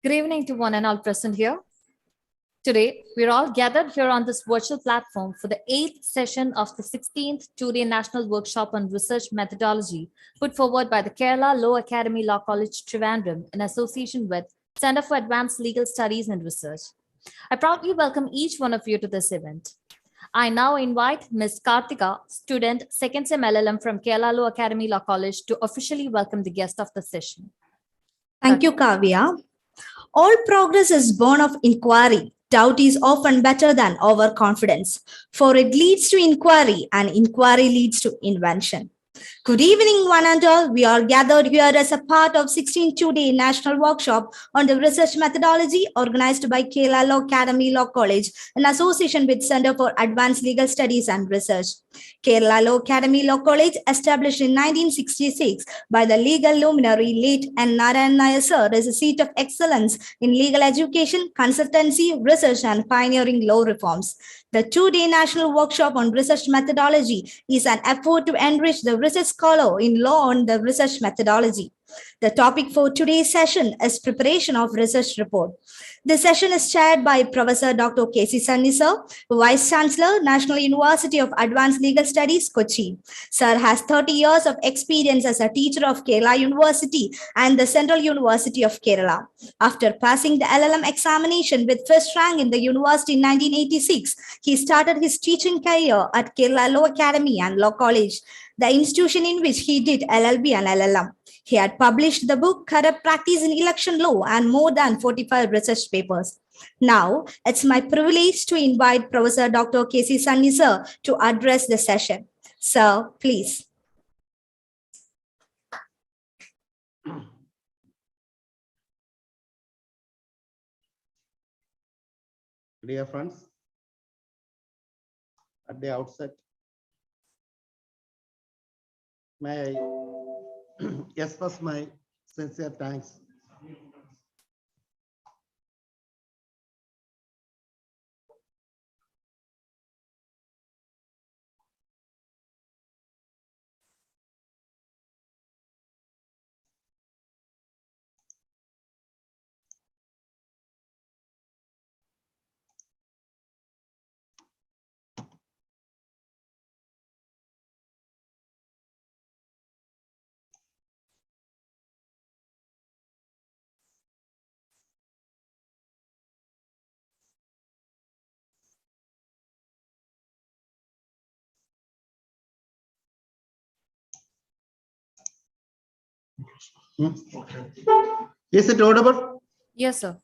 Good evening to one and all present here. Today, we're all gathered here on this virtual platform for the 8th session of the 16th two-day National Workshop on Research Methodology put forward by the Kerala Law Academy Law College Trivandrum in association with Center for Advanced Legal Studies and Research. I proudly welcome each one of you to this event. I now invite Ms. Karthika, student 2nd Sem LLM from Kerala Law Academy Law College, to officially welcome the guest of the session. Thank you, Kavya. All progress is born of inquiry. Doubt is often better than overconfidence, for it leads to inquiry, and inquiry leads to invention. Good evening, one and all. We are gathered here as a part of 16th two-day National Workshop on the Research Methodology organized by Kerala Law Academy Law College in association with Center for Advanced Legal Studies and Research. Kerala Law Academy Law College, established in 1966 by the legal luminary late N. Narayan Nair sir, is a seat of excellence in legal education, consultancy, research, and pioneering law reforms. The two-day National Workshop on Research Methodology is an effort to enrich the research scholar in law on the research methodology. The topic for today's session is preparation of research report. This session is chaired by Professor Dr. K.C. Sunny sir, Vice Chancellor, National University of Advanced Legal Studies, Kochi. Sir has 30 years of experience as a teacher of Kerala University and the Central University of Kerala. After passing the LLM examination with first rank in the university in 1986, he started his teaching career at Kerala Law Academy and Law College, the institution in which he did LLB and LLM. He had published the book Corrupt Practice in Election Law and more than 45 research papers. Now, it's my privilege to invite Professor Dr. K.C. Sunny sir to address the session. Sir, please. Dear friends, at the outset, may I express my sincere thanks Is it audible? Yes, sir.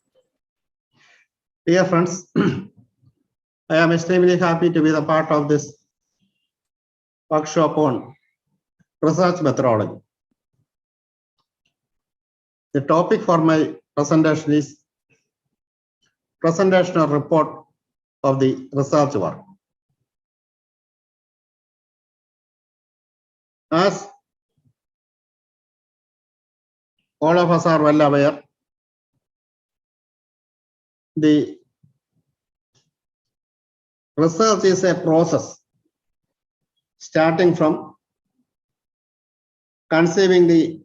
Dear friends, I am extremely happy to be the part of this workshop on research methodology. The topic for my presentation is presentational report of the research work. As all of us are well aware, the research is a process starting from conceiving the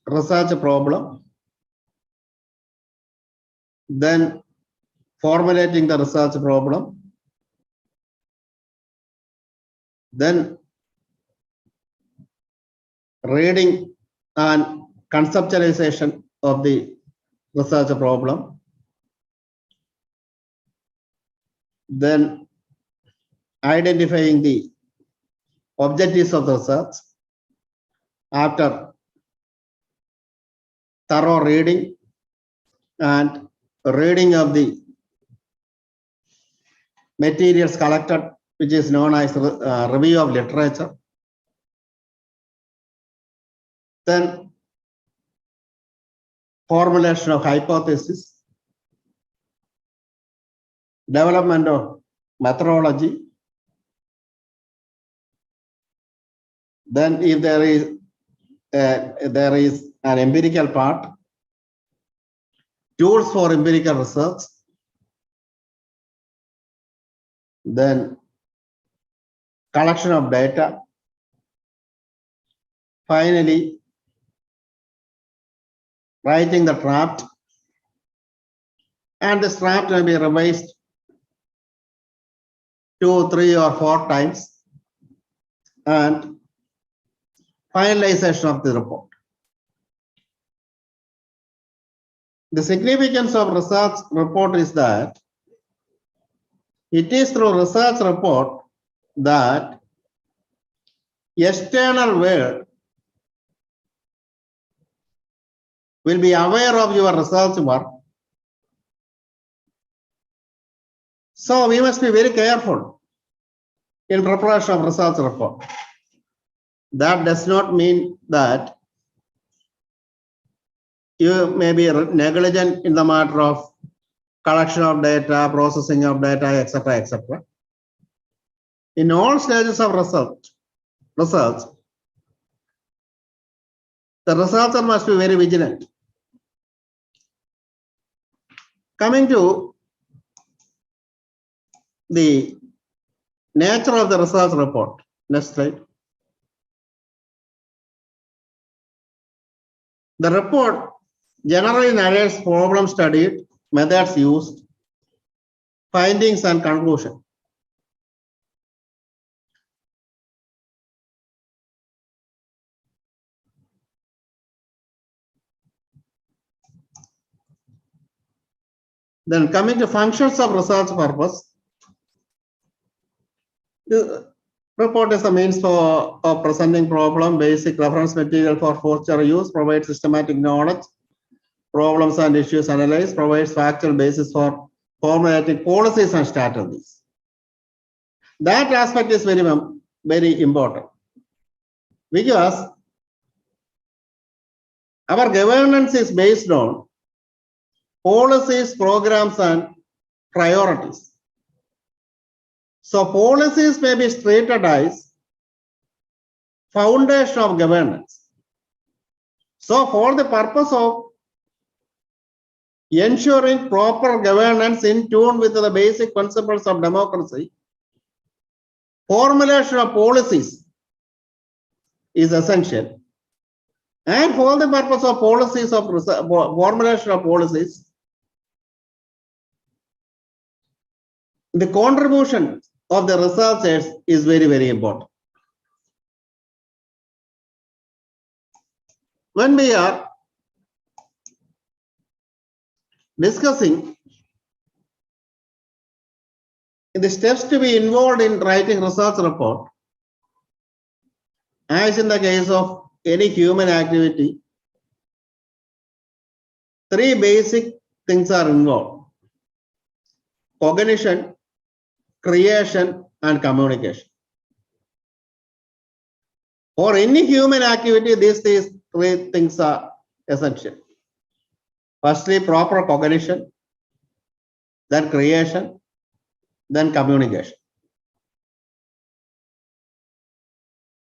research problem, then formulating the research problem, then reading and conceptualization of the research problem, then identifying the objectives of the research after thorough reading and reading of the materials collected, which is known as review of literature, then formulation of hypothesis, development of methodology, then if there is an empirical part, tools for empirical research, then collection of data, finally writing the draft and the draft may be revised 2, 3, or 4 times, and finalization of the report. The significance of research report is that it is through research report that external world will be aware of your research work. So we must be very careful in preparation of research report. That does not mean that you may be negligent in the matter of collection of data, processing of data, etc., etc. In all stages of research, the researcher must be very vigilant. Coming to the nature of the research report. Next slide. The report generally narrates problem studied, methods used, findings and conclusion. Then coming to functions of research purpose, the report is a means of presenting problem, basic reference material for future use, provides systematic knowledge, problems and issues analyzed, provides factual basis for formulating policies and strategies. That aspect is very, very important because our governance is based on policies, programs, and priorities. So policies may be treated as foundation of governance. So for the purpose of ensuring proper governance in tune with the basic principles of democracy, formulation of policies is essential. And for the purpose of policies of formulation of policies, the contribution of the researchers is very, very important. When we are discussing the steps to be involved in writing research report, as in the case of any human activity, 3 basic things are involved: cognition, creation, and communication. For any human activity, these 3 things are essential. Firstly, proper cognition, then creation, then communication.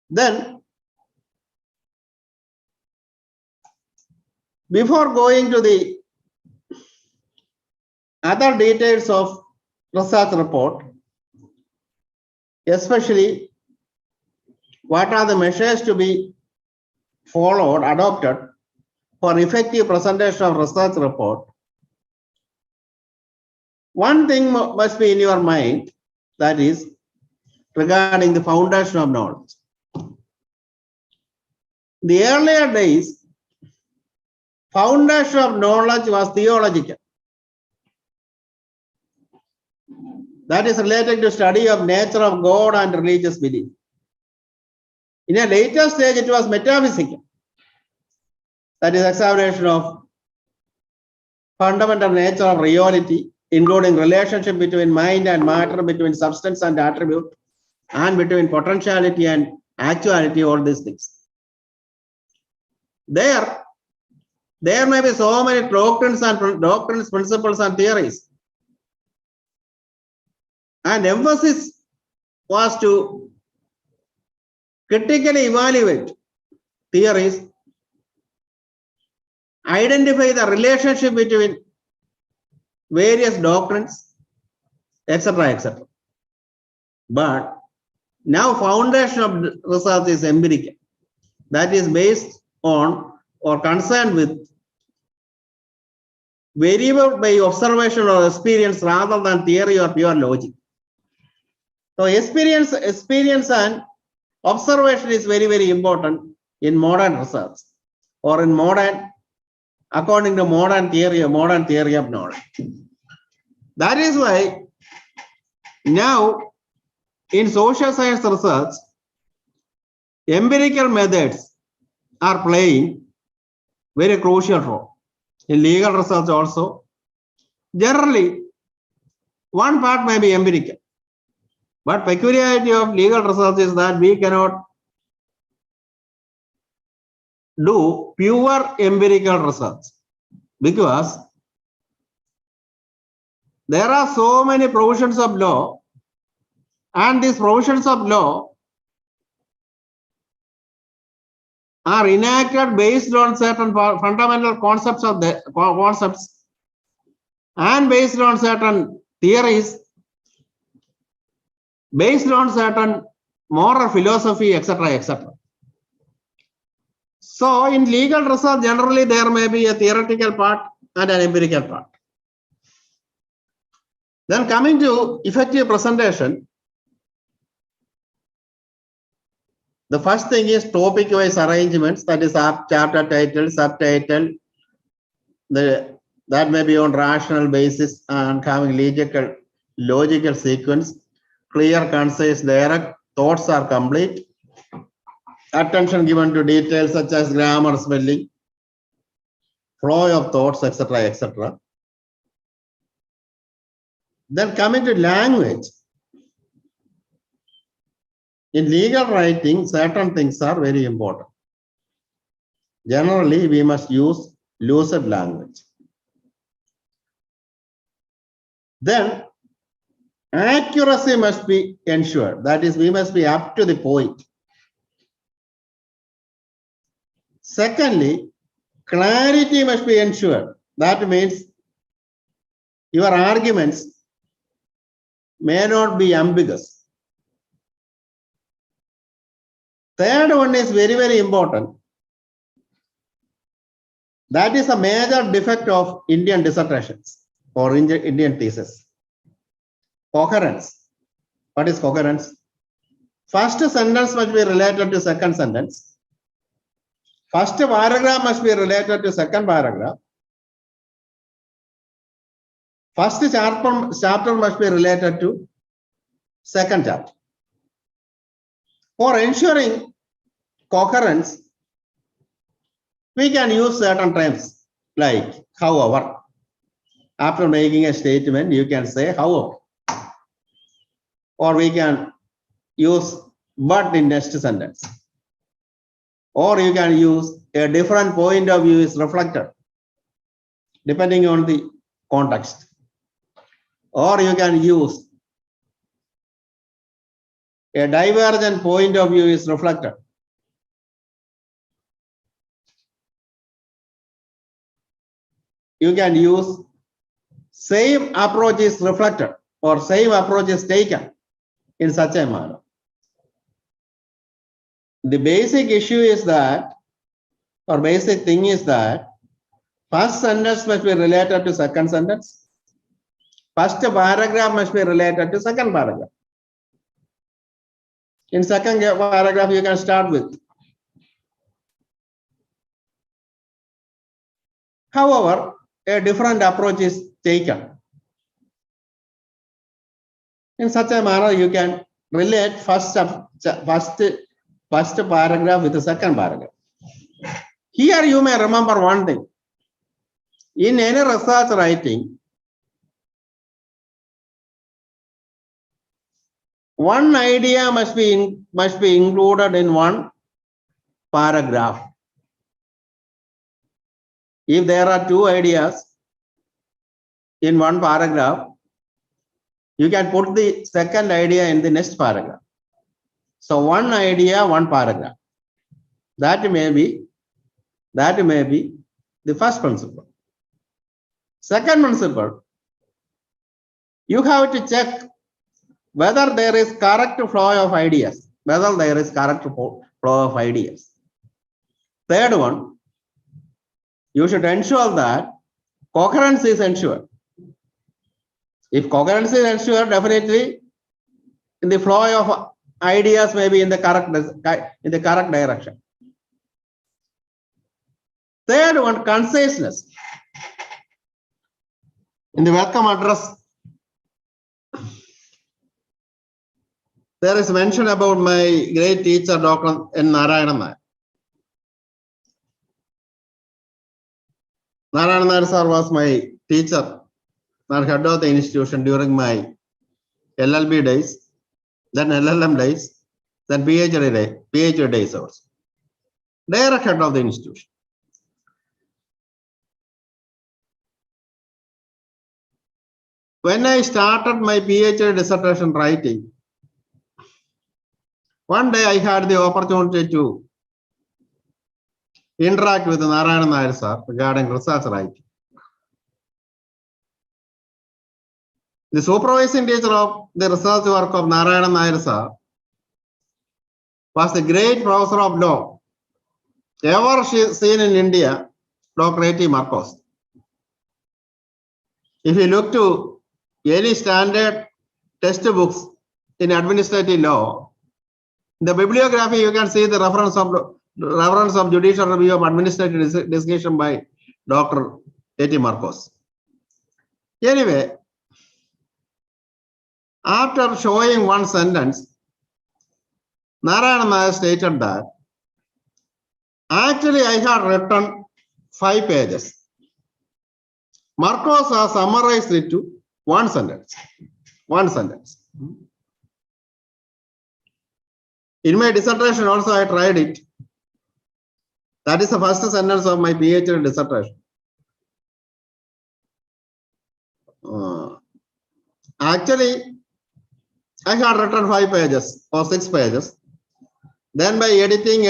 Then, before going to the other details of research report, especially what are the measures to be followed, adopted for effective presentation of research report, one thing must be in your mind, that is regarding the foundation of knowledge. The earlier days, foundation of knowledge was theological. That is related to study of nature of God and religious belief. In a later stage, it was metaphysical. That is examination of fundamental nature of reality, including relationship between mind and matter, between substance and attribute, and between potentiality and actuality, all these things. There may be so many doctrines, principles, and theories. And emphasis was to critically evaluate theories, identify the relationship between various doctrines, etc., etc. But now foundation of research is empirical. That is based on or concerned with variable by observation or experience rather than theory or pure logic. So experience and observation is very, very important in modern research or in modern, according to modern theory of knowledge. That is why now in social science research, empirical methods are playing very crucial role. In legal research also, generally, one part may be empirical. But peculiarity of legal research is that we cannot do pure empirical research because there are so many provisions of law, and these provisions of law are enacted based on certain fundamental concepts and based on certain theories, based on certain moral philosophy, etc., etc. So in legal research, generally there may be a theoretical part and an empirical part. Then coming to effective presentation, the first thing is topic-wise arrangements, that is chapter title, subtitle, that may be on rational basis and having logical sequence, clear, concise, direct, thoughts are complete, attention given to details such as grammar, spelling, flow of thoughts, etc., etc. Then coming to language, in legal writing, certain things are very important. Generally, we must use lucid language. Then, accuracy must be ensured. That is, we must be up to the point. Secondly, clarity must be ensured. That means your arguments may not be ambiguous. Third one is very, very important. That is a major defect of Indian dissertations or Indian thesis. Coherence. What is coherence? First sentence must be related to second sentence. First paragraph must be related to second paragraph. First chapter must be related to second chapter. For ensuring coherence, we can use certain terms like however. After making a statement, you can say however. Or we can use but in next sentence. Or you can use a different point of view is reflected, depending on the context. Or you can use a divergent point of view is reflected. You can use same approach is reflected or same approach is taken in such a manner. The basic issue is that, or basic thing is that, first sentence must be related to second sentence. First paragraph must be related to second paragraph. In second paragraph, you can start with. However, a different approach is taken. In such a manner, you can relate first paragraph with the second paragraph. Here you may remember one thing. In any research writing, one idea must be included in one paragraph. If there are two ideas in one paragraph, you can put the second idea in the next paragraph. So one idea, one paragraph. That may be the first principle. Second principle, you have to check whether there is correct flow of ideas. Third one, you should ensure that coherence is ensured. If coherence is ensured, definitely in the flow of ideas may be in the correct direction. Third one, conciseness. In the welcome address, there is mention about my great teacher, Dr. N. Narayanan Nair. Narayanan Nair sir was my teacher or head of the institution during my LLB days, then LLM days, then PhD days also. Direct head of the institution. When I started my PhD dissertation writing, one day I had the opportunity to interact with Narayanan Nair sir regarding research writing. The supervising teacher of the research work of Narayanan Nair sir was the great professor of law ever seen in India, Dr. A.T. Marcos. If you look to any standard textbooks in administrative law, the bibliography you can see the reference of Judicial Review of Administrative Discussion by Dr. A.T. Marcos. Anyway, after showing one sentence, Narayanan Nair stated that actually I had written 5 pages. Marcos has summarized it to one sentence. One sentence. In my dissertation also I tried it. That is the first sentence of my PhD dissertation. Actually, I had written 5 pages or 6 pages. Then by editing,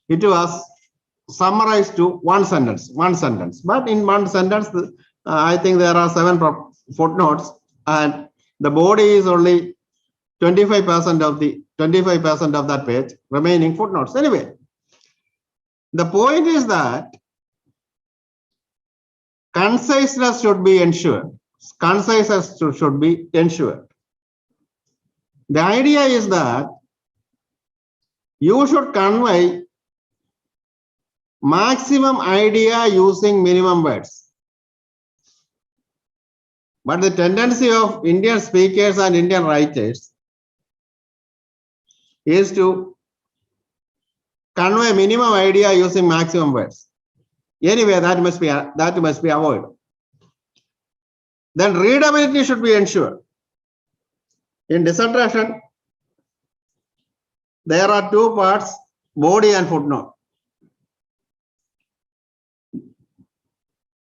it was summarized to one sentence. But in one sentence, I think there are 7 footnotes, and the body is only 25% of that page, remaining footnotes. Anyway, the point is that conciseness should be ensured. Conciseness should be ensured. The idea is that you should convey maximum idea using minimum words. But the tendency of Indian speakers and Indian writers is to convey minimum idea using maximum words. Anyway, that must be avoided. Then readability should be ensured. In dissertation, there are 2 parts, body and footnote.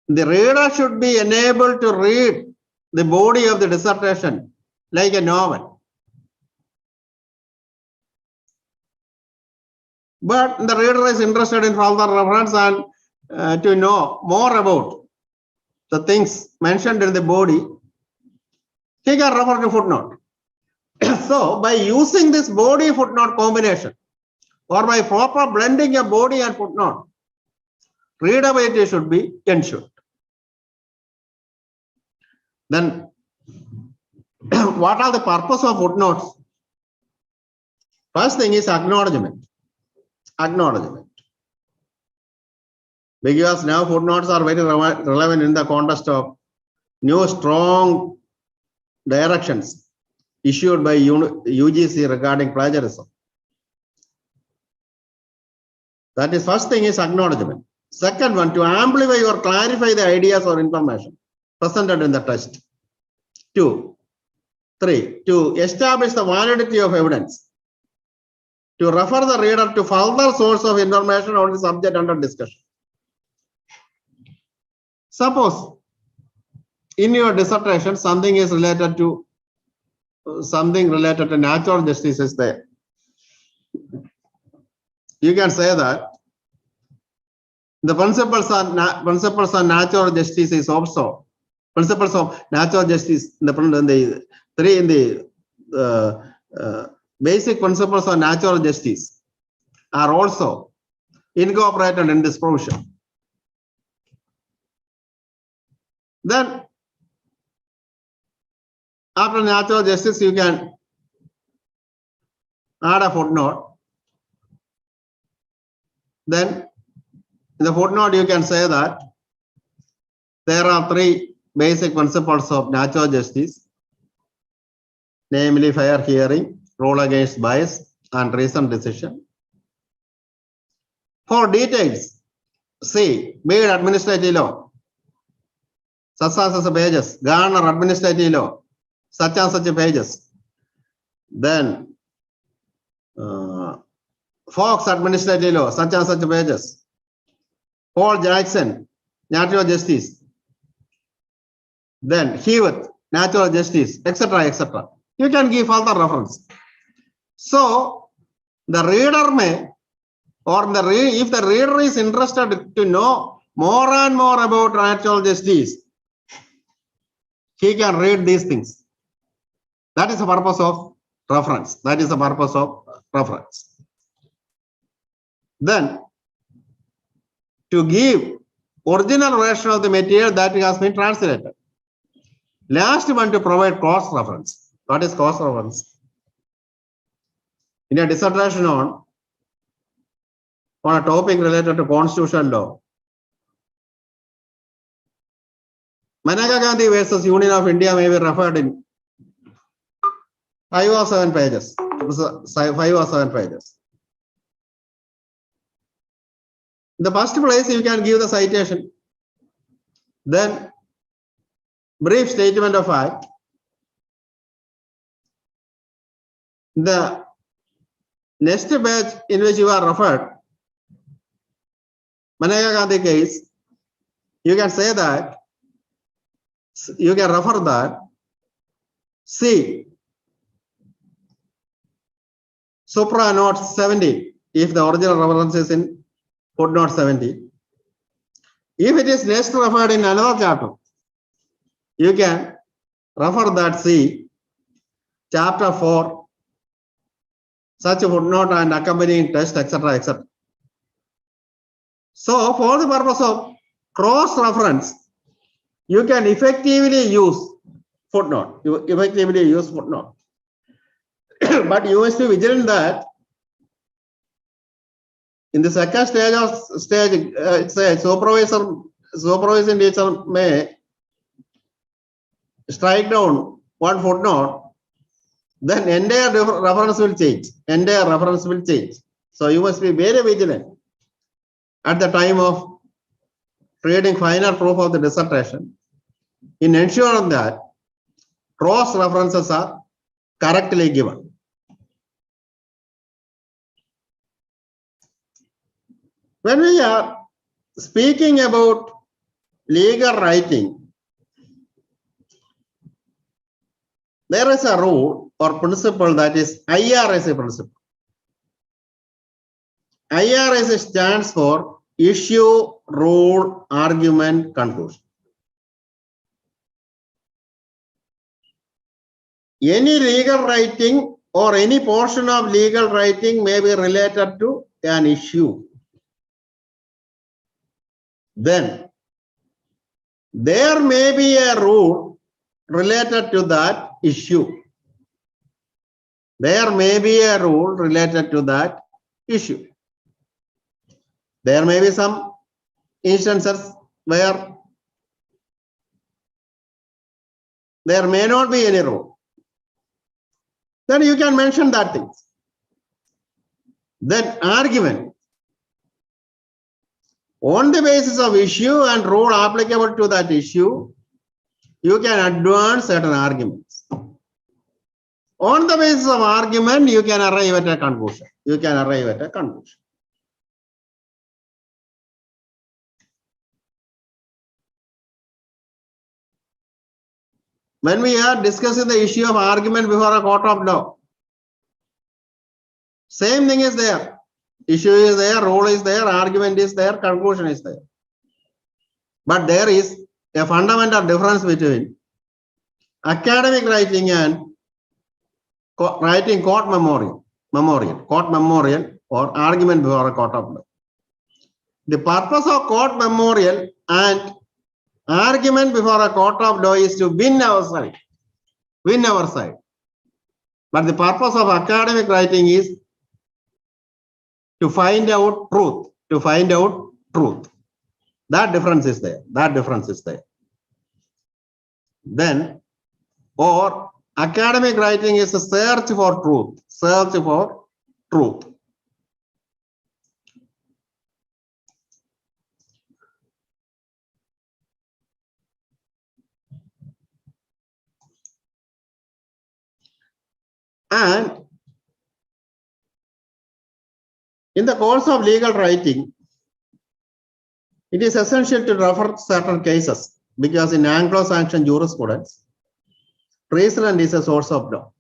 The reader should be enabled to read the body of the dissertation like a novel. But the reader is interested in further reference and to know more about the things mentioned in the body, he can refer to footnote. So by using this body footnote combination, or by proper blending of body and footnote, readability should be ensured. Then what are the purpose of footnotes? First thing is acknowledgement. Because now footnotes are very relevant in the context of new strong directions issued by UGC regarding plagiarism. That is, first thing is acknowledgement. Second one, to amplify or clarify the ideas or information presented in the text. 2, 3, to establish the validity of evidence. To refer the reader to further source of information on the subject under discussion. Suppose in your dissertation something is related to natural justice is there. You can say that the principles of natural justice is also principles of natural justice in the basic principles of natural justice are also incorporated in this provision. Then, after natural justice, you can add a footnote. Then, in the footnote, you can say that there are three basic principles of natural justice, namely fair hearing, rule against bias, and reasoned decision. For details, see, be it administrative law, such and such pages, Garner administrative law, such and such pages. Then, Fox administrative law, such and such pages. Paul Jackson, natural justice. Then Hewitt, natural justice, etc., etc. You can give further reference. So the reader may, or if the reader is interested to know more and more about natural justice, he can read these things. That is the purpose of reference. That is the purpose of reference. Then, to give original version of the material that has been translated. Last one, to provide cross reference. What is cross reference? In a dissertation on a topic related to constitutional law, Maneka Gandhi versus Union of India may be referred in 5 or 7 pages. 5 or 7 pages. In the first place, you can give the citation. Then, brief statement of fact. The next page in which you are referred, Maneka Gandhi case, you can say that, you can refer that, see, supra note 70, if the original reference is in footnote 70. If it is next referred in another chapter, you can refer that, see, chapter 4, such a footnote and accompanying text, etc., etc. So, for the purpose of cross-reference, you can effectively use footnote. But you must be vigilant that in the second stage, it's a supervising teacher may strike down one footnote, then entire reference will change. So you must be very vigilant at the time of creating final proof of the dissertation in ensuring that cross references are correctly given. When we are speaking about legal writing, there is a rule or principle that is IRS principle. IRS stands for issue, rule, argument, conclusion. Any legal writing or any portion of legal writing may be related to an issue. Then there may be a rule related to that issue. There may be a rule related to that issue. There may be some instances where there may not be any rule. Then you can mention that thing. Then argument. On the basis of issue and rule applicable to that issue, you can advance certain arguments. On the basis of argument, you can arrive at a conclusion. When we are discussing the issue of argument before a court of law, same thing is there. Issue is there, rule is there, argument is there, conclusion is there. But there is a fundamental difference between academic writing and writing court memorial or argument before a court of law. The purpose of court memorial and Argument before a court of law is to win our side. Win our side. But the purpose of academic writing is to find out truth. To find out truth. That difference is there. That difference is there. Then, or academic writing is a search for truth. Search for truth. And in the course of legal writing, it is essential to refer certain cases because in Anglo-Saxon jurisprudence, precedent is a source of law.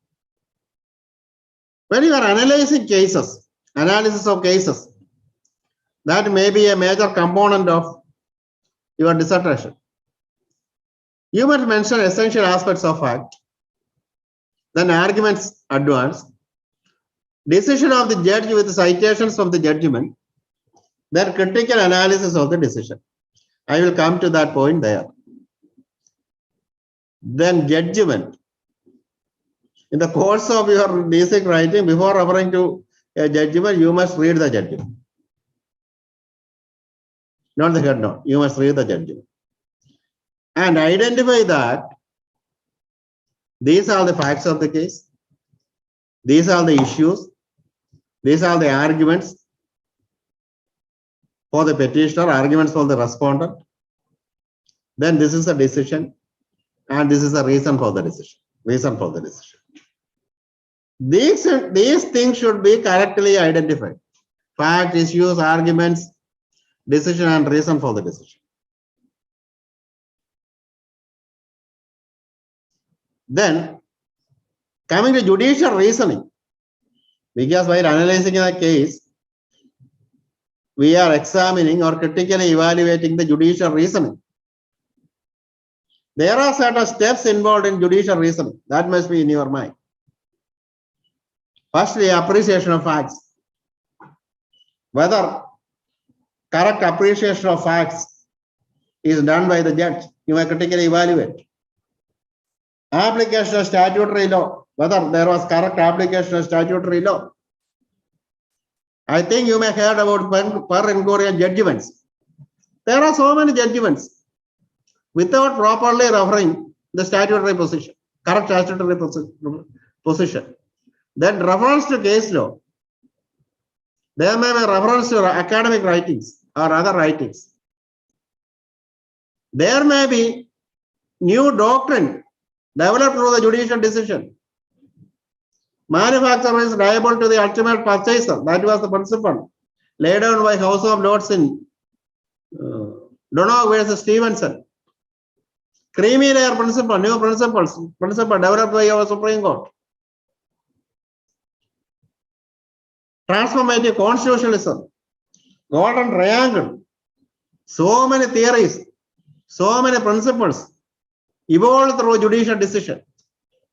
When you are analyzing cases, analysis of cases, that may be a major component of your dissertation. You must mention essential aspects of fact, then arguments advanced, decision of the judge with citations from the judgment, then critical analysis of the decision. I will come to that point there. Then judgment. In the course of your basic writing, before referring to a judgment, you must read the judgment. Not the head note. You must read the judgment. And identify that these are the facts of the case. These are the issues. These are the arguments for the petitioner, arguments for the respondent. Then this is a decision. And this is a reason for the decision. Reason for the decision. These things should be correctly identified. Fact, issues, arguments, decision, and reason for the decision. Then, coming to judicial reasoning, because while analyzing a case, we are examining or critically evaluating the judicial reasoning. There are certain steps involved in judicial reasoning. That must be in your mind. Firstly, appreciation of facts. Whether correct appreciation of facts is done by the judge, you may critically evaluate. Application of statutory law, whether there was correct application of statutory law. I think you may have heard about per inquiry judgments. There are so many judgments without properly referring the statutory position, correct statutory position. Then reference to case law. There may be reference to academic writings or other writings. There may be new doctrine developed through the judicial decision. Manufacturer is liable to the ultimate purchaser. That was the principle laid down by House of Lords in Donoghue versus Stevenson. Creamy layer principle, new principle developed by our Supreme Court. Transformative constitutionalism, golden triangle, so many theories, so many principles evolved through judicial decision.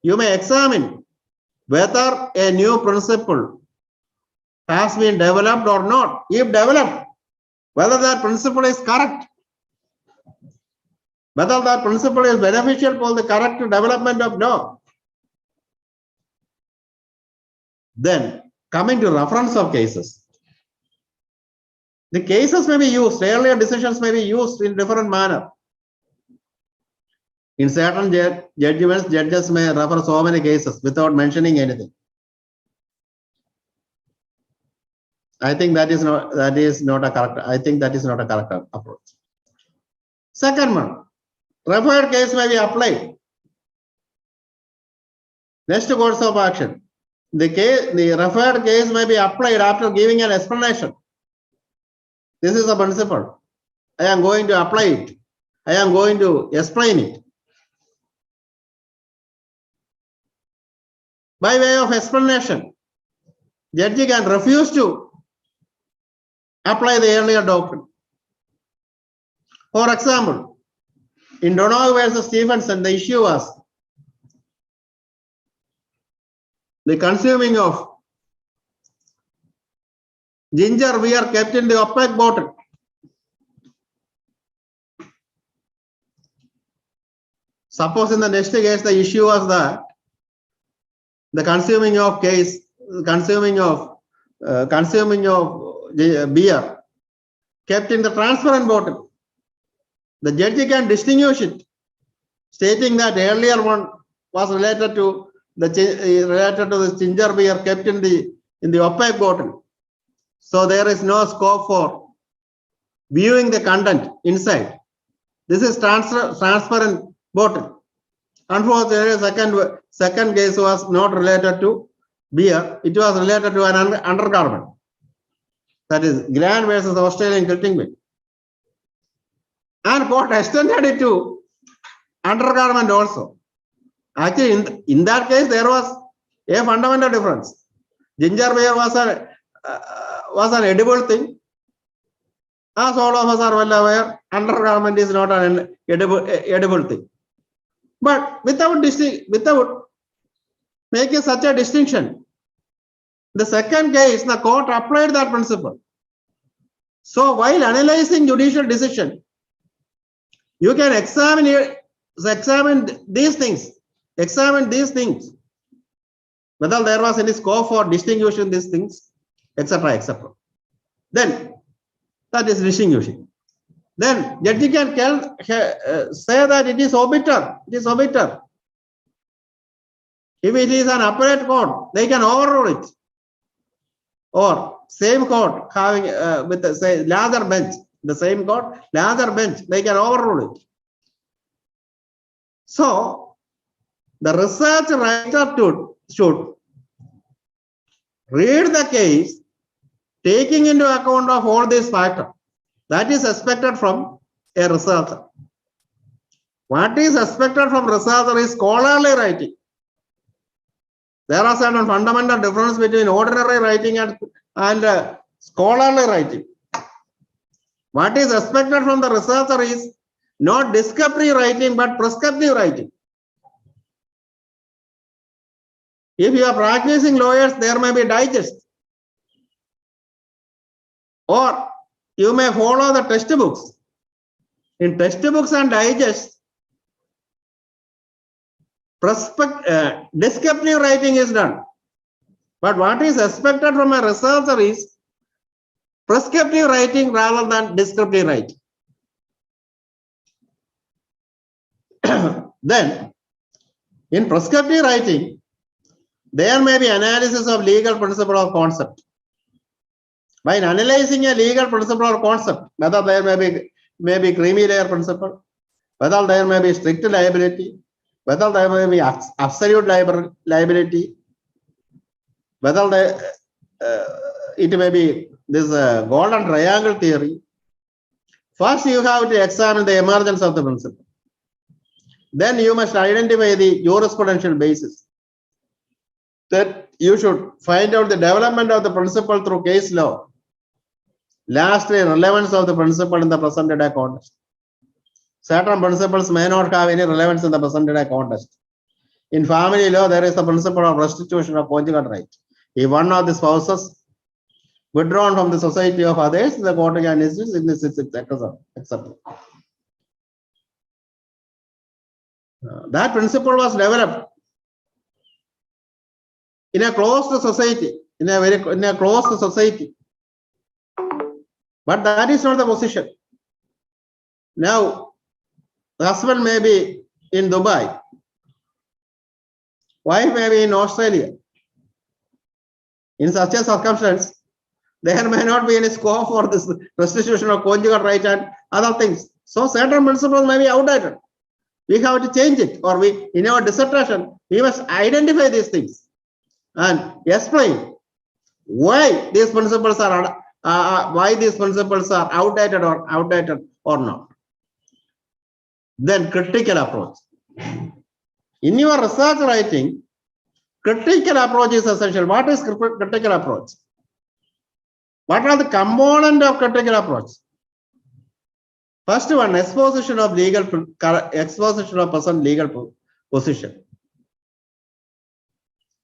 You may examine whether a new principle has been developed or not. If developed, whether that principle is correct, whether that principle is beneficial for the correct development of law. Then, coming to reference of cases. The cases may be used, earlier decisions may be used in different manner. In certain judgments, judges may refer so many cases without mentioning anything. I think that is not a correct. I think that is not a correct approach. Second one, referred case may be applied. Next course of action. The referred case may be applied after giving an explanation. This is the principle. I am going to apply it. I am going to explain it. By way of explanation, judge can refuse to apply the earlier doctrine. For example, in Donoghue versus Stevenson, the issue was the consuming of ginger beer kept in the opaque bottle. Suppose in the next case, the issue was that the consuming of beer kept in the transparent bottle. The judge can distinguish it, stating that earlier one was related to the ginger beer kept in the opaque bottle. So there is no scope for viewing the content inside. This is transparent bottle. Unfortunately, second case was not related to beer. It was related to an undergarment. That is Grand versus Australian quilting mill. And court extended it to undergarment also. Actually, in that case, there was a fundamental difference. Ginger beer was an edible thing. As all of us are well aware, undergarment is not an edible thing. But without making such a distinction, the second case, the court applied that principle. So while analyzing judicial decision, you can examine these things, whether there was any scope for distinguishing these things, etc., etc. Then that is distinguishing. Then judge can say that it is obiter. It is obiter. If it is an appellate court, they can overrule it. Or same court having with the say larger bench, the same court, larger bench, they can overrule it. So the research writer should read the case taking into account of all these factors. That is expected from a researcher. What is expected from researcher is scholarly writing. There are certain fundamental differences between ordinary writing and scholarly writing. What is expected from the researcher is not descriptive writing but prescriptive writing. If you are practicing lawyers, there may be digest. Or you may follow the textbooks. In textbooks and digest, descriptive writing is done. But what is expected from a researcher is prescriptive writing rather than descriptive writing. Then, in prescriptive writing, there may be analysis of legal principle or concept. By analyzing a legal principle or concept, whether there may be creamy layer principle, whether there may be strict liability, whether there may be absolute liability, whether it may be this golden triangle theory. First, you have to examine the emergence of the principle. Then you must identify the jurisprudential basis. That you should find out the development of the principle through case law. Lastly, relevance of the principle in the present day context. Certain principles may not have any relevance in the present day context. In family law, there is the principle of restitution of conjugal right. If one of the spouses withdrawn from the society of others, the court can insist in this acceptable. That principle was developed in a closed society, in a closed society. But that is not the position. Now, the husband may be in Dubai, wife may be in Australia. In such a circumstance, there may not be any scope for this restitution of conjugal right and other things. So certain principles may be outdated. We have to change it, or in our dissertation, we must identify these things and explain why these principles are outdated or not. Then critical approach. In your research writing, critical approach is essential. What is critical approach? What are the components of critical approach? First one, exposition of present legal position.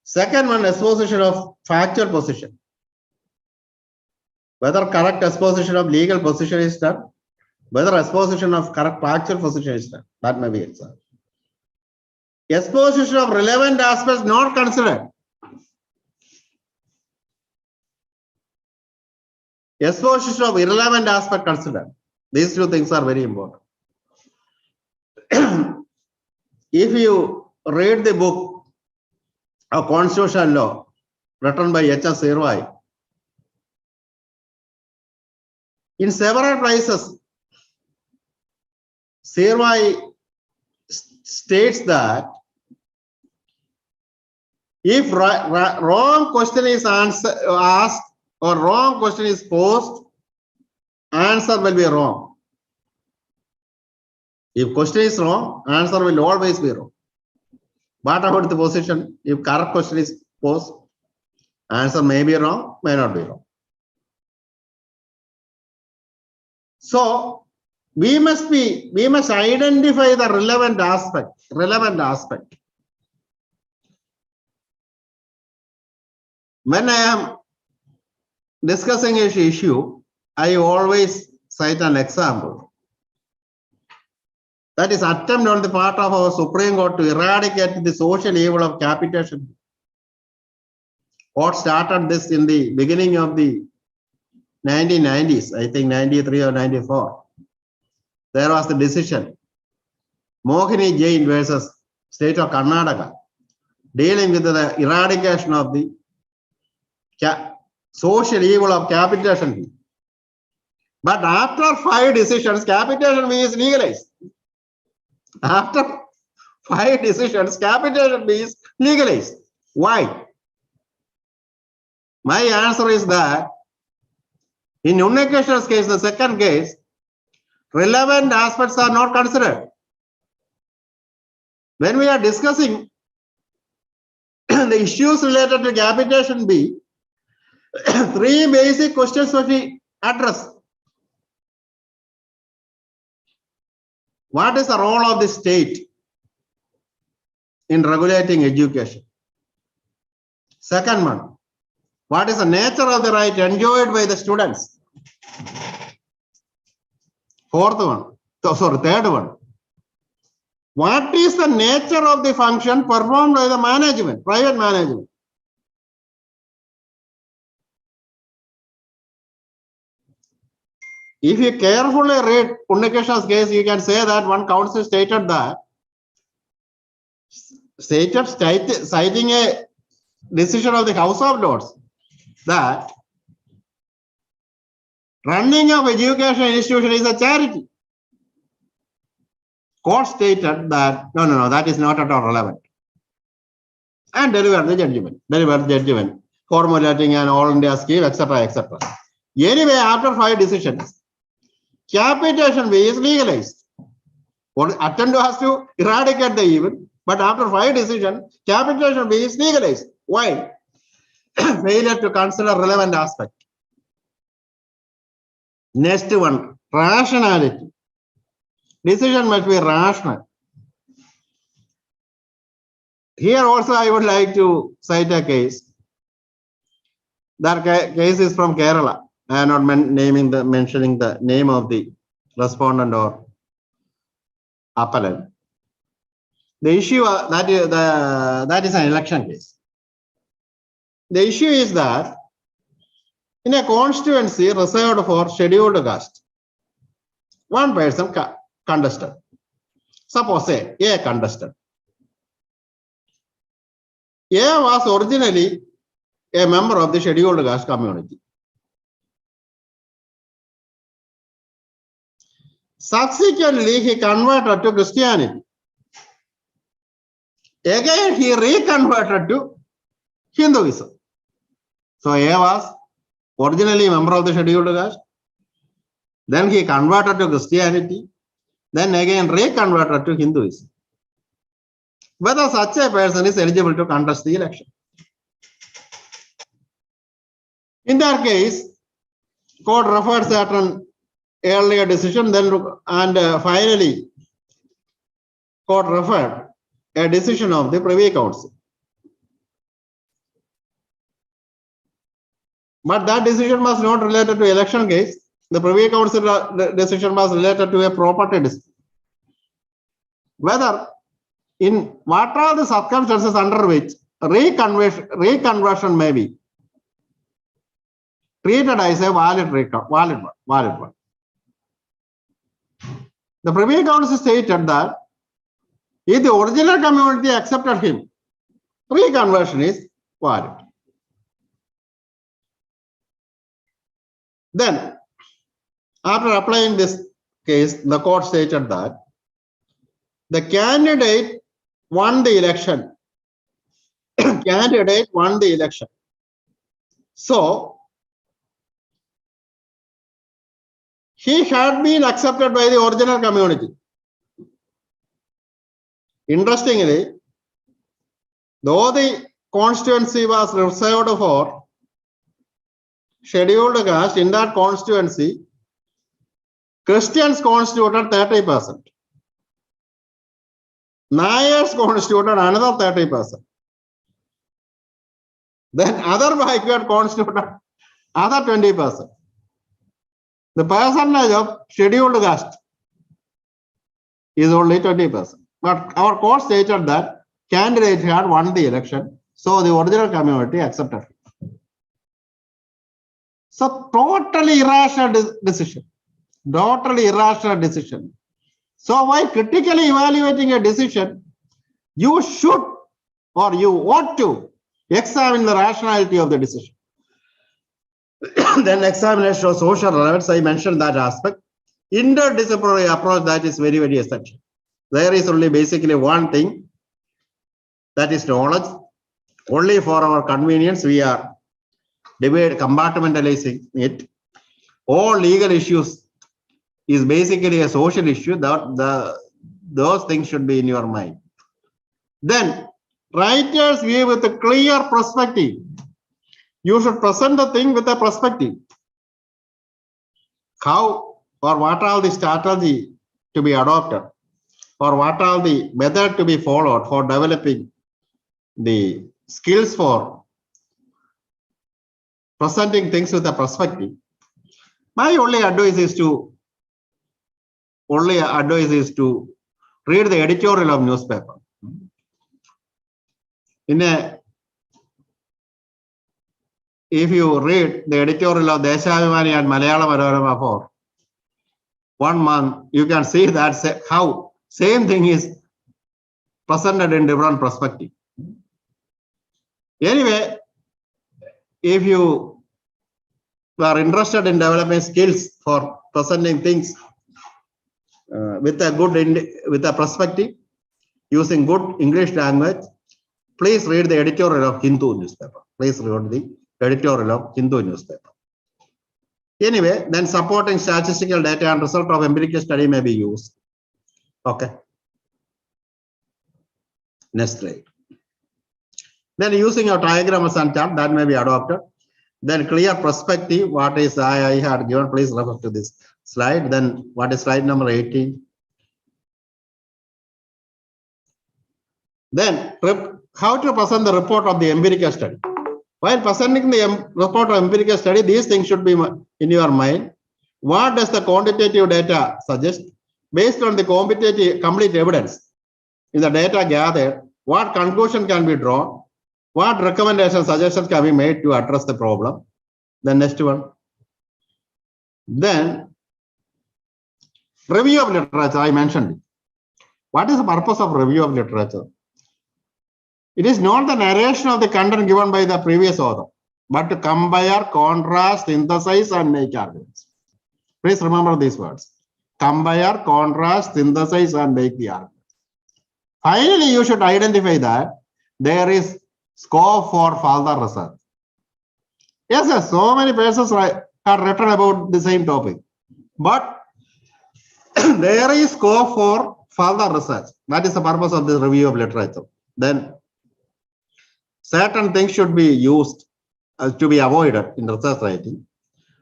Second one, exposition of factual position. Whether correct exposition of legal position is done, whether exposition of correct factual position is done, that may be examined. Exposition of relevant aspects not considered. Exposition of irrelevant aspect considered. These two things are very important. If you read the book of Constitutional Law written by H.S. Irvine, in several places, Irvine states that if wrong question is asked or wrong question is posed, answer will be wrong. If question is wrong, answer will always be wrong. What about the position? If correct question is posed, answer may be wrong, may not be wrong. So we must identify the relevant aspect. When I am discussing an issue, I always cite an example. That is attempt on the part of our Supreme Court to eradicate the social evil of capitation. Court started this in the beginning of the 1990s, I think 93 or 94. There was the decision, Mohini Jain versus State of Karnataka, dealing with the eradication of the social evil of capitation fee. But after 5 decisions, capitation fee is legalized. After 5 decisions, capitation fee is legalized. Why? My answer is that in Unnekeshwar's case, the second case, relevant aspects are not considered. When we are discussing the issues related to capitation fee, 3 basic questions must be addressed. What is the role of the state in regulating education? Second one, what is the nature of the right enjoyed by the students? Third one, what is the nature of the function performed by the management, private management? If you carefully read Unnekeshwar's case, you can say that one counsel stated that, citing a decision of the House of Lords, that running of education institution is a charity. Court stated that, no, that is not at all relevant. And delivered the judgment, formulating an all India scheme, etc., etc. Anyway, after 5 decisions, capitation fee is legalized. Attempt has to eradicate the evil, but after 5 decisions, capitation fee is legalized. Why? Failure to consider relevant aspect. Next one, rationality. Decision must be rational. Here also I would like to cite a case. That case is from Kerala. I am not mentioning the name of the respondent or appellant. The issue that is an election case. The issue is that in a constituency reserved for scheduled caste, one person contested. Suppose A contested. A was originally a member of the scheduled caste community. Subsequently, he converted to Christianity. Again, he reconverted to Hinduism. So A was originally a member of the scheduled caste. Then he converted to Christianity. Then again reconverted to Hinduism. Whether such a person is eligible to contest the election. In that case, court referred certain earlier decision, and finally, court referred a decision of the Privy Council. But that decision was not related to election case. The Privy Council decision was related to a property dispute. Whether in what are the circumstances under which reconversion may be treated as a valid one. The Privy Council stated that if the original community accepted him, reconversion is valid. Then, after applying this case, the court stated that the candidate won the election. Candidate won the election. So, he had been accepted by the original community. Interestingly, though the constituency was reserved for scheduled caste, in that constituency, Christians constituted 30%. Nayars constituted another 30%. Then other backward constituted other 20%. The percentage of scheduled caste is only 20%. But our court stated that candidate had won the election, so the original community accepted it. So totally irrational decision. Totally irrational decision. So while critically evaluating a decision, you should or you ought to examine the rationality of the decision. Then examination of social relevance, I mentioned that aspect. Interdisciplinary approach, that is very, very essential. There is only basically one thing, that is knowledge. Only for our convenience, we are compartmentalizing it. All legal issues is basically a social issue. Those things should be in your mind. Then, writers view with a clear perspective. You should present the thing with a perspective. How or what are the strategy to be adopted, or what are the method to be followed for developing the skills for presenting things with a perspective. My only advice is to read the editorial of newspaper. If you read the editorial of Deshabhimani and Malayalam Manorama for 1 month, you can see that how same thing is presented in different perspective. Anyway, if you are interested in developing skills for presenting things with a perspective, using good English language, please read the editorial of Hindu newspaper. Please read the editorial of Hindu newspaper. Anyway, then supporting statistical data and result of empirical study may be used. Okay. Next slide. Then using your diagrams and chart, that may be adopted. Then clear perspective, what is I had given, please refer to this slide. Then what is slide number 18? Then how to present the report of the empirical study. While presenting the report of empirical study, these things should be in your mind. What does the quantitative data suggest? Based on the complete evidence in the data gathered, what conclusion can be drawn? What recommendations, suggestions can be made to address the problem? The next one. Then, review of literature, I mentioned it. What is the purpose of review of literature? It is not the narration of the content given by the previous author, but to compare, contrast, synthesize, and make arguments. Please remember these words. Compare, contrast, synthesize, and make the arguments. Finally, you should identify that there is scope for further research. Yes, so many persons are written about the same topic, but there is scope for further research. That is the purpose of this review of literature. Then certain things should be used to be avoided in research writing.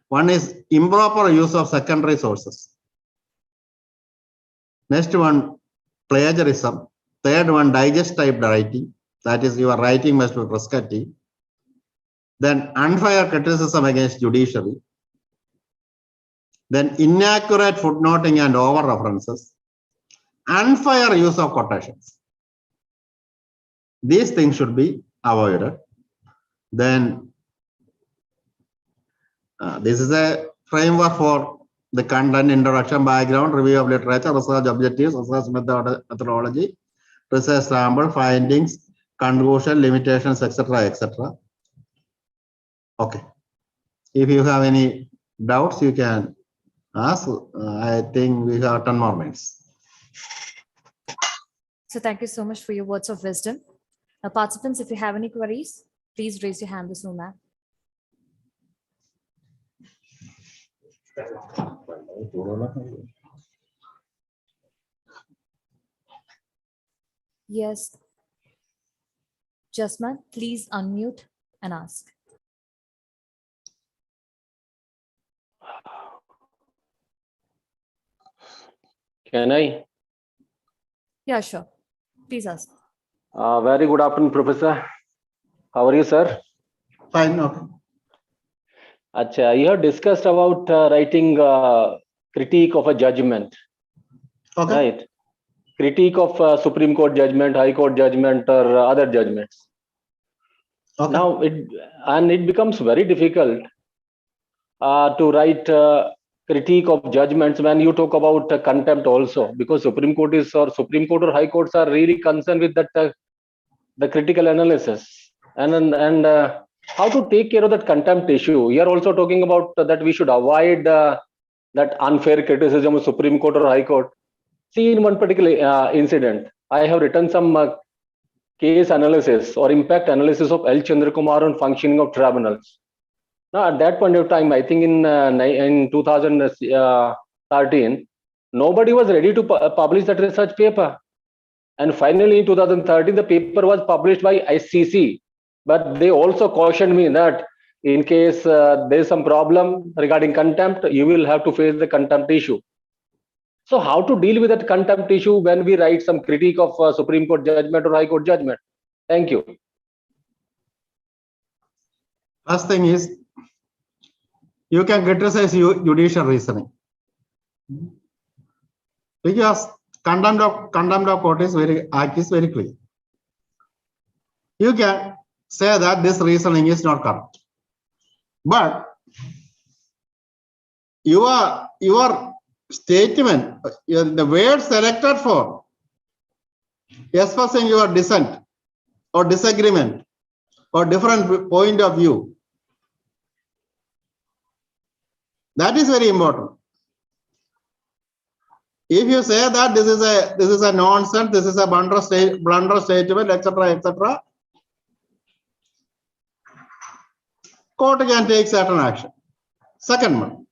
One is improper use of secondary sources. Next one, plagiarism. Third one, digest type writing. That is, your writing must be prescriptive. Then unfair criticism against judiciary. Then inaccurate footnoting and over references. Unfair use of quotations. These things should be avoided. Then this is a framework for the content, introduction, background, review of literature, research objectives, research methodology, research sample, findings, conclusion, limitations, etc., etc. Okay. If you have any doubts, you can ask. I think we have 10 more minutes. So thank you so much for your words of wisdom. Now, participants, if you have any queries, please raise your hand in the Zoom app. Yes. Jasmine, please unmute and ask. Can I? Yeah, sure. Please ask. Very good afternoon, Professor. How are you, sir? Fine. Okay. Acha, you have discussed about writing critique of a judgment, Okay. right? Critique of Supreme Court judgment, High Court judgment, or other judgments. Okay. Now, it becomes very difficult to write critique of judgments when you talk about contempt also, because Supreme Court or High Courts are really concerned with that the critical analysis and how to take care of that contempt issue. We are also talking about that we should avoid that unfair criticism of Supreme Court or High Court. See, in one particular incident, I have written some case analysis or impact analysis of L. Chandrakumar on functioning of tribunals. Now, at that point of time, I think in 2013, nobody was ready to publish that research paper. And finally, in 2013, the paper was published by ICC. But they also cautioned me that in case there is some problem regarding contempt, you will have to face the contempt issue. So how to deal with that contempt issue when we write some critique of Supreme Court judgment or High Court judgment? Thank you. First thing is, you can criticize judicial reasoning, because contempt of court is very clear. You can say that this reasoning is not correct, but your statement, the word selected for expressing your dissent or disagreement or different point of view, that is very important. If you say that this is a nonsense, this is a blunder statement, etc., etc., court can take certain action. Second one,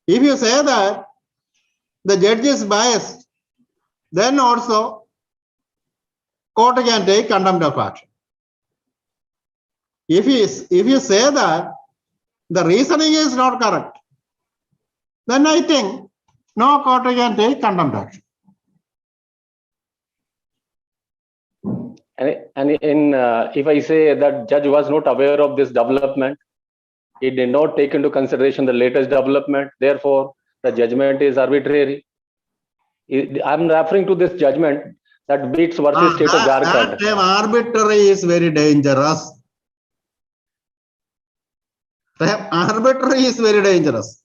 if you say that the judge is biased, then also court can take contempt of action. If you say that the reasoning is not correct, then I think no court can take contempt action. And if I say that judge was not aware of this development, he did not take into consideration the latest development, therefore the judgment is arbitrary. I'm referring to this judgment that beats versus state of Jharkhand. That term arbitrary is very dangerous. Arbitrary is very dangerous.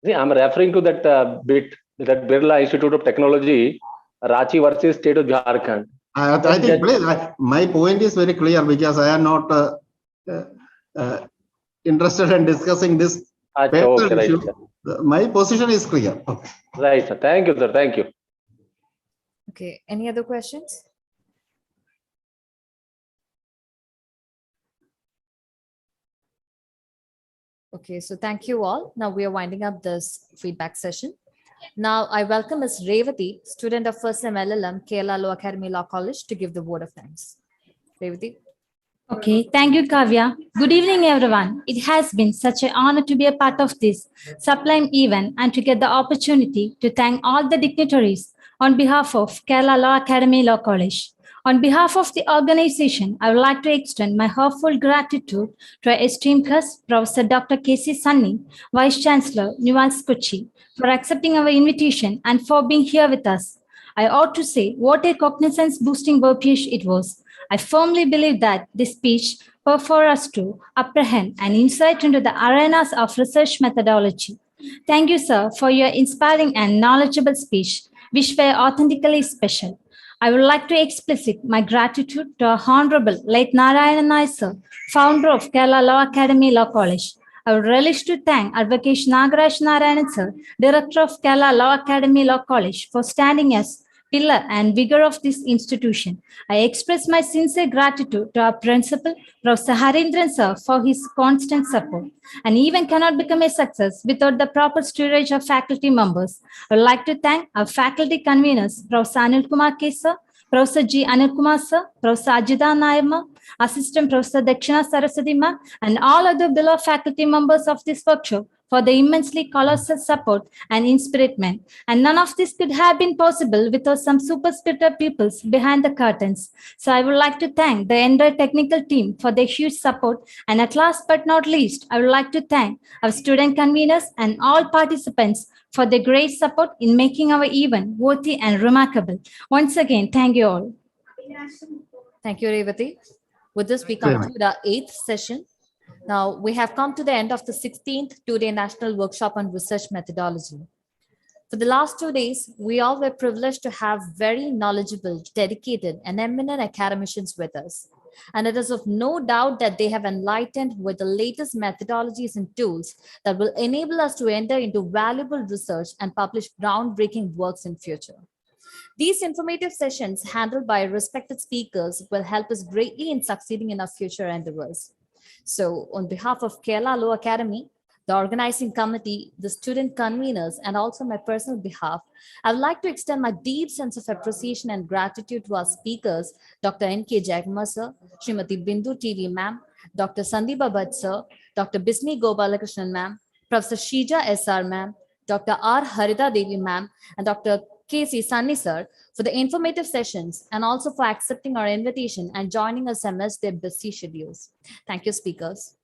See, I'm referring to that bit, that Birla Institute of Technology, Ranchi versus state of Jharkhand. I think my point is very clear, because I am not interested in discussing this issue. Right. My position is clear. Okay. Right, sir. Thank you, sir. Thank you. Okay. Any other questions? Okay, so thank you all. Now we are winding up this feedback session. Now I welcome Ms. Revati, student of first sem LLM, Kerala Law Academy Law College, to give the word of thanks. Revati. Okay, thank you, Kavya. Good evening, everyone. It has been such an honor to be a part of this sublime event and to get the opportunity to thank all the dignitaries on behalf of Kerala Law Academy Law College. On behalf of the organization, I would like to extend my heartfelt gratitude to our esteemed guest, Professor Dr. K.C. Sunny, Vice Chancellor, Nuance Kochi, for accepting our invitation and for being here with us. I ought to say what a cognizance boosting verbiage it was. I firmly believe that this speech for us to apprehend and insight into the arenas of research methodology. Thank you, sir, for your inspiring and knowledgeable speech, which were authentically special. I would like to explicit my gratitude to our Honorable late Narayanan Nair, sir, founder of Kerala Law Academy Law College. I would relish to thank Advocate Nagaraj Narayanan, sir, Director of Kerala Law Academy Law College, for standing as pillar and vigor of this institution. I express my sincere gratitude to our principal, Professor Harindran, sir, for his constant support. And even cannot become a success without the proper stewardship of faculty members. I would like to thank our faculty conveners, Professor Anil Kumar K, sir, Professor G. Anil Kumar, sir, Professor Ajita Nairma, Assistant Professor Dakshina Saraswati ma, and all other below faculty members of this workshop for the immensely colossal support and encouragement. And none of this could have been possible without some super spirited peoples behind the curtains. So I would like to thank the entire technical team for their huge support. And at last but not least, I would like to thank our student conveners and all participants for their great support in making our event worthy and remarkable. Once again, thank you all. Thank you, Revati. With this, we conclude our 8th session. Now, we have come to the end of the 16th two-day National Workshop on Research Methodology. For the last 2 days, we all were privileged to have very knowledgeable, dedicated, and eminent academicians with us. And it is of no doubt that they have enlightened with the latest methodologies and tools that will enable us to enter into valuable research and publish groundbreaking works in future. These informative sessions handled by respected speakers will help us greatly in succeeding in our future endeavors. So on behalf of Kerala Law Academy, the organizing committee, the student conveners, and also my personal behalf, I would like to extend my deep sense of appreciation and gratitude to our speakers, Dr. N.K. Jagma sir, Srimati Bindu TV ma'am, Dr. Sandeepa Bhatt sir, Dr. Bismi Gopalakrishnan ma'am, Professor Shija S.R. ma'am, Dr. R. Harita Devi ma'am, and Dr. K.C. Sunny sir for the informative sessions and also for accepting our invitation and joining us amidst their busy schedules. Thank you, speakers.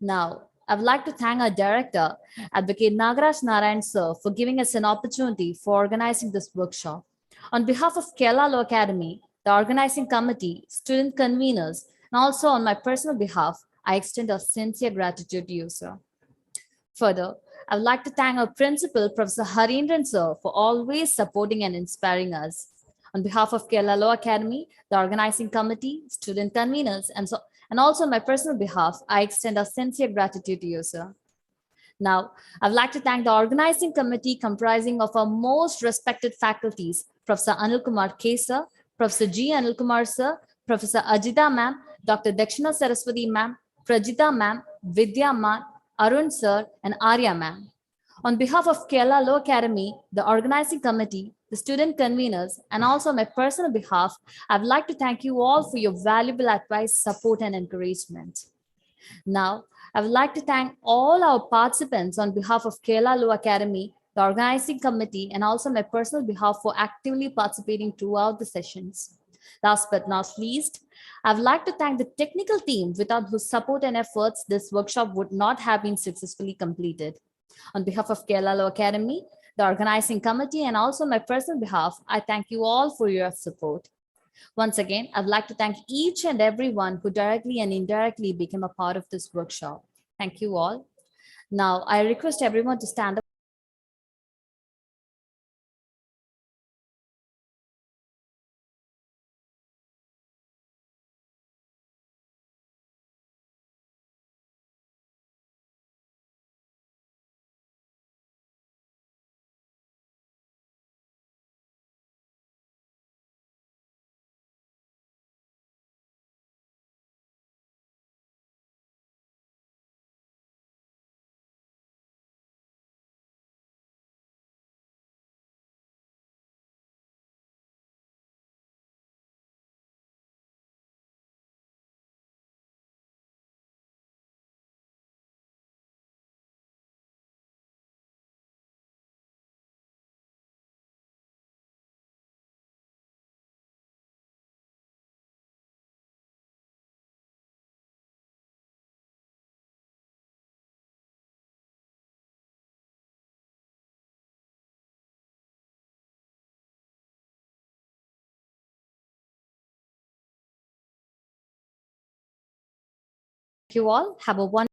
Now, I would like to thank our director, Advocate Nagaraj Narayan sir, for giving us an opportunity for organizing this workshop. On behalf of Kerala Law Academy, the organizing committee, student conveners, and also on my personal behalf, I extend a sincere gratitude to you, sir. Further, I would like to thank our principal, Professor Harindran sir, for always supporting and inspiring us. On behalf of Kerala Law Academy, the organizing committee, student conveners, and also on my personal behalf, I extend a sincere gratitude to you, sir. Now, I would like to thank the organizing committee comprising of our most respected faculties, Professor Anil Kumar K. sir, Professor G. Anil Kumar sir, Professor Ajita ma'am, Dr. Dakshina Saraswati ma'am, Prajita ma'am, Vidya ma'am, Arun sir, and Arya ma'am. On behalf of Kerala Law Academy, the organizing committee, the student conveners, and also on my personal behalf, I would like to thank you all for your valuable advice, support, and encouragement. Now, I would like to thank all our participants on behalf of Kerala Law Academy, the organizing committee, and also my personal behalf for actively participating throughout the sessions. Last but not least, I would like to thank the technical team without whose support and efforts this workshop would not have been successfully completed. On behalf of Kerala Law Academy, the organizing committee, and also my personal behalf, I thank you all for your support. Once again, I'd like to thank each and everyone who directly and indirectly became a part of this workshop. Thank you all. Now, I request everyone to stand up. you all. Have a wonderful